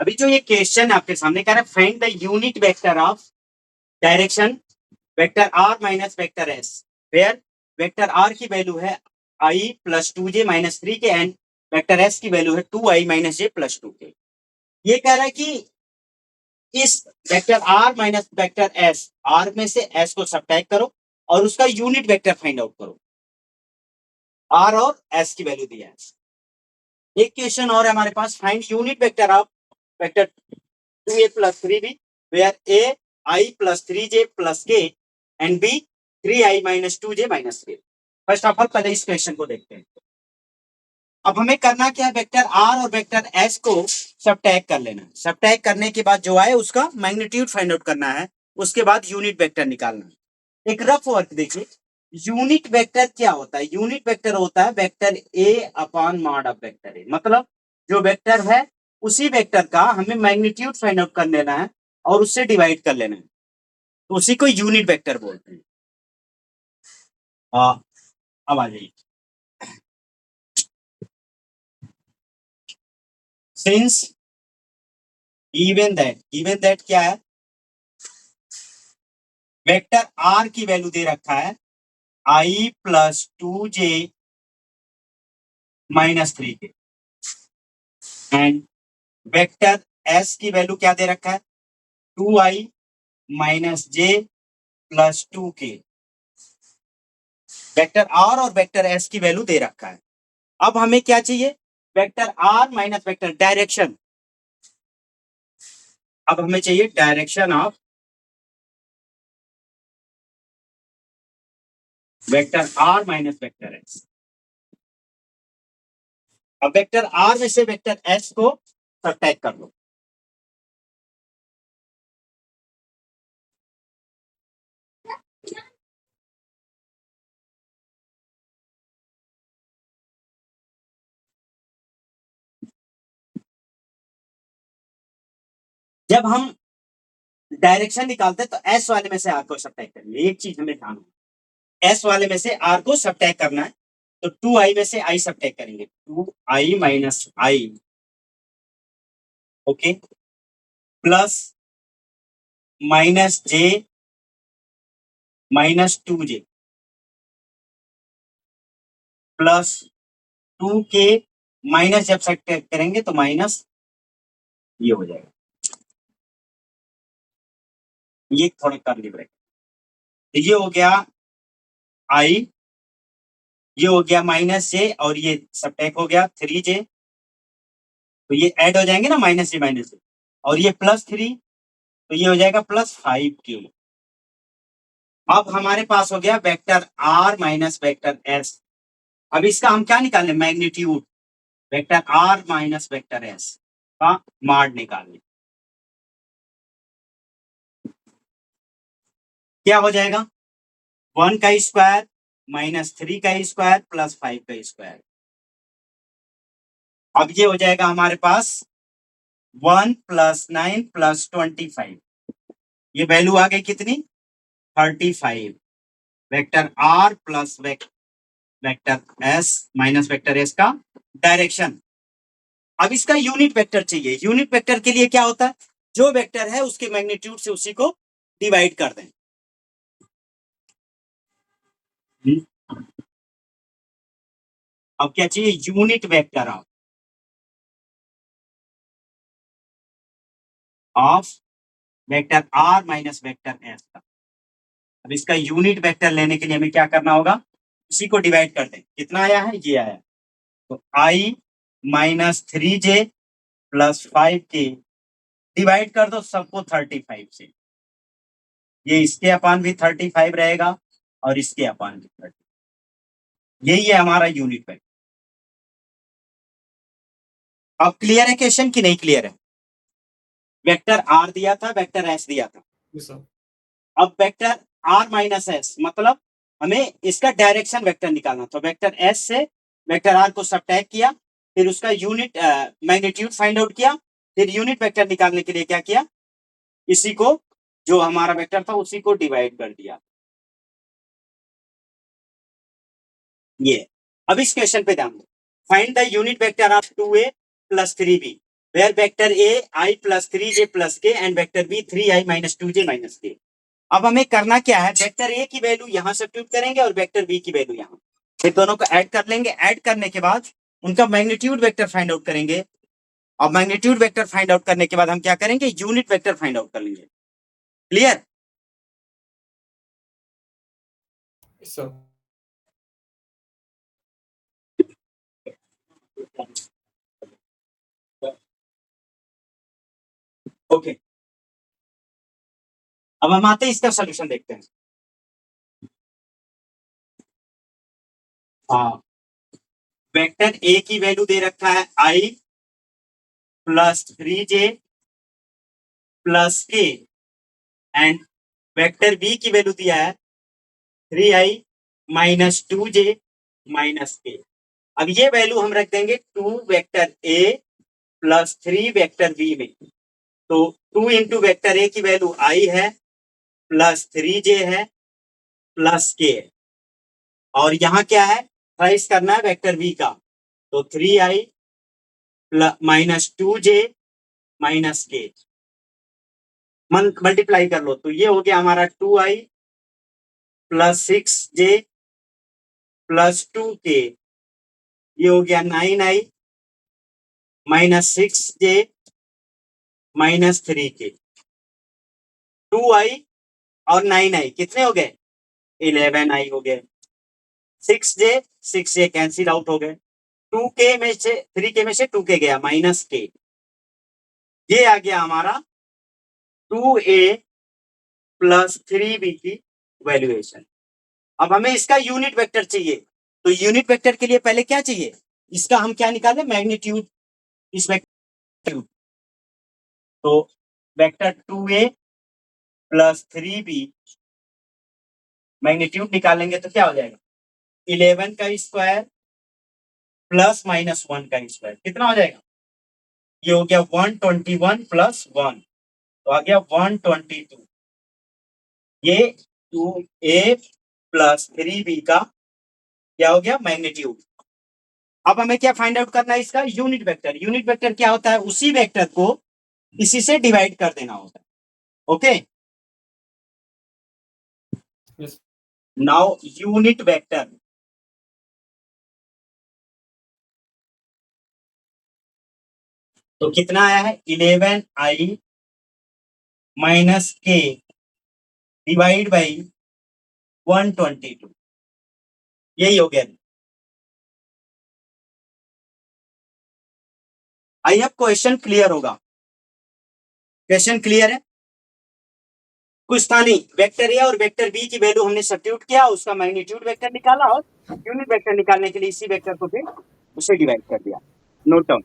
अभी जो ये क्वेश्चन आपके सामने कह रहा है find the unit vector of direction vector R minus vector S where vector R की वैल्यू है I plus two J minus three K and vector S की वैल्यू है two I minus J plus two K. ये कह रहा है कि इस vector R minus vector S, R में से एस को सब्ट्रैक्ट करो और उसका यूनिट वेक्टर फाइंड आउट करो। आर और एस की वैल्यू दिया है। एक क्वेश्चन और है हमारे पास, find unit vector of vector two A plus three B where A I plus three J plus K and B three I minus two J minus three. First of all पहले इस question को देखते हैं। अब हमें करना क्या है, वेक्टर आर और वेक्टर एस को सबट्रैक्ट कर लेना है। सबट्रैक्ट करने के बाद जो आए उसका मैग्नीट्यूड फाइंड आउट करना है, उसके बाद यूनिट वेक्टर निकालना है। एक रफ वर्क देखिए, यूनिट वेक्टर क्या होता है? यूनिट वेक्टर होता है vector A upon mod of vector A. मतलब जो वेक्टर है उसी वेक्टर का हमें मैग्नीट्यूड फाइंड आउट कर लेना है और उससे डिवाइड कर लेना है, तो उसी को यूनिट वेक्टर बोलते हैं। अब आ जाइए, सिंस गिवन दैट क्या है, वेक्टर आर की वैल्यू दे रखा है I plus two J minus three K and vector S की वैल्यू क्या दे रखा है, two I minus J plus two K. Vector R और वेक्टर एस की वैल्यू दे रखा है। अब हमें क्या चाहिए, vector R minus vector direction. अब हमें चाहिए direction of vector R minus vector S. अब वेक्टर आर में से वेक्टर एस को सबट्रैक्ट कर लो। जब हम डायरेक्शन निकालते हैं तो एस वाले में से आर को सबट्रैक्ट करेंगे। एक चीज हमें ध्यान, एस वाले में से आर को सबट्रैक्ट करना है, तो टू आई में से आई सबट्रैक्ट करेंगे, two I minus I, okay, plus minus J minus two J plus two K minus जब सबट्रैक्ट करेंगे तो माइनस ये हो जाएगा, ये थोड़ा कर ली ब्रेक। तो ये हो गया आई, ये हो गया माइनस जे और ये सबट्रैक्ट हो गया थ्री जे, तो ये ऐड हो जाएंगे ना माइनस जे, और ये प्लस थ्री, तो ये हो जाएगा प्लस फाइव के। अब हमारे पास हो गया vector R minus vector S. अब इसका हम क्या निकालें, magnitude. Vector R minus vector S का मॉड निकालने, क्या हो जाएगा, वन का स्क्वायर माइनस थ्री का स्क्वायर प्लस फाइव का स्क्वायर। अब ये हो जाएगा हमारे पास वन प्लस नाइन प्लस 25, ये वैल्यू आ गई कितनी, 35। Vector R plus vector S minus vector S का डायरेक्शन। अब इसका यूनिट वेक्टर चाहिए। यूनिट वेक्टर के लिए क्या होता है, जो वेक्टर है उसके मैग्नीट्यूड से उसी को डिवाइड कर दें। अब क्या चाहिए, unit vector of vector R minus vector S का। अब इसका यूनिट वेक्टर लेने के लिए हमें क्या करना होगा, इसी को डिवाइड कर दें। कितना आया है, ये आया, तो आई minus three J plus five के डिवाइड कर दो सबको 35 से, ये इसके अपान भी 35 रहेगा और इसके अपान भी 30। यही है हमारा यूनिट वेक्टर। अब क्लियर है क्वेश्चन की नहीं क्लियर है? वेक्टर आर दिया था, वेक्टर एस दिया था। अब वेक्टर आर माइनस एस मतलब हमें इसका डायरेक्शन वेक्टर निकालना, तो वेक्टर एस से वेक्टर आर को सबट्रैक्ट किया, फिर उसका यूनिट मैग्नीट्यूड फाइंड आउट किया, फिर यूनिट वेक्टर निकालने के लिए क्या किया, इसी को जो हमारा वेक्टर था उसी को डिवाइड कर दिया। ये अब इस क्वेश्चन पे ध्यान दो, find the unit vector of two A plus three B where vector A I plus 3j plus k and vector B 3i minus 2j minus k. अब हमें करना क्या है, वेक्टर ए की वैल्यू यहां सब्स्टिट्यूट करेंगे और वेक्टर बी की वैल्यू यहां, फिर दोनों को ऐड कर लेंगे। ऐड करने के बाद उनका मैग्नीट्यूड वेक्टर फाइंड आउट करेंगे। अब मैग्नीट्यूड वेक्टर फाइंड आउट करने के बाद हम क्या करेंगे, यूनिट वेक्टर फाइंड आउट कर लेंगे। क्लियर? ओके, अब हम आते हैं इसका सोल्यूशन देखते हैं। हाँ, वेक्टर ए की वैल्यू दे रखा है i plus 3j plus k and vector B की वैल्यू दिया है 3i minus 2j minus k। अब ये वैल्यू हम रख देंगे 2 vector A plus 3 vector B में। तो 2 इंटू वेक्टर ए की वैल्यू i है प्लस 3j है प्लस k है, और यहाँ क्या है, ट्राइस करना है वेक्टर बी का, तो 3i minus 2j minus k multiply कर लो, तो ये हो गया हमारा 2i plus 6j plus 2k, ये हो गया 9i minus 6j minus 3k। 2i और 9i कितने हो गए, 11i हो गए। 6j कैंसिल आउट हो गए। 2k में से 3k में से 2k गया, माइनस k। ये आ गया हमारा 2a प्लस 3b की वैल्यूएशन। अब हमें इसका यूनिट वेक्टर चाहिए, तो यूनिट वेक्टर के लिए पहले क्या चाहिए, इसका हम क्या निकाले, मैग्नीट्यूड। इस वेक्टर तो vector 2a plus 3b magnitude निकालेंगे तो क्या हो जाएगा, 11 का स्क्वायर प्लस माइनस 1 का स्क्वायर, कितना हो जाएगा, ये हो गया 121 प्लस 1, तो आ गया 122। ये 2a प्लस 3b का क्या हो गया, मैग्नीट्यूड। अब हमें क्या फाइंड आउट करना है, इसका यूनिट वेक्टर। यूनिट वेक्टर क्या होता है, उसी वेक्टर को इसी से डिवाइड कर देना होता है। ओके, नाउ यूनिट वेक्टर, तो कितना आया है, 11i minus k divide by 122, यही हो गया। आई अब क्वेश्चन क्लियर होगा, क्वेश्चन क्लियर है, कुछ था नहीं। वेक्टर ए और वेक्टर बी की वैल्यू हमने सब्स्टिट्यूट किया, उसका मैग्नीट्यूड वेक्टर निकाला और यूनिट वेक्टर निकालने के लिए इसी वेक्टर को फिर उसे डिवाइड कर दिया। Note down.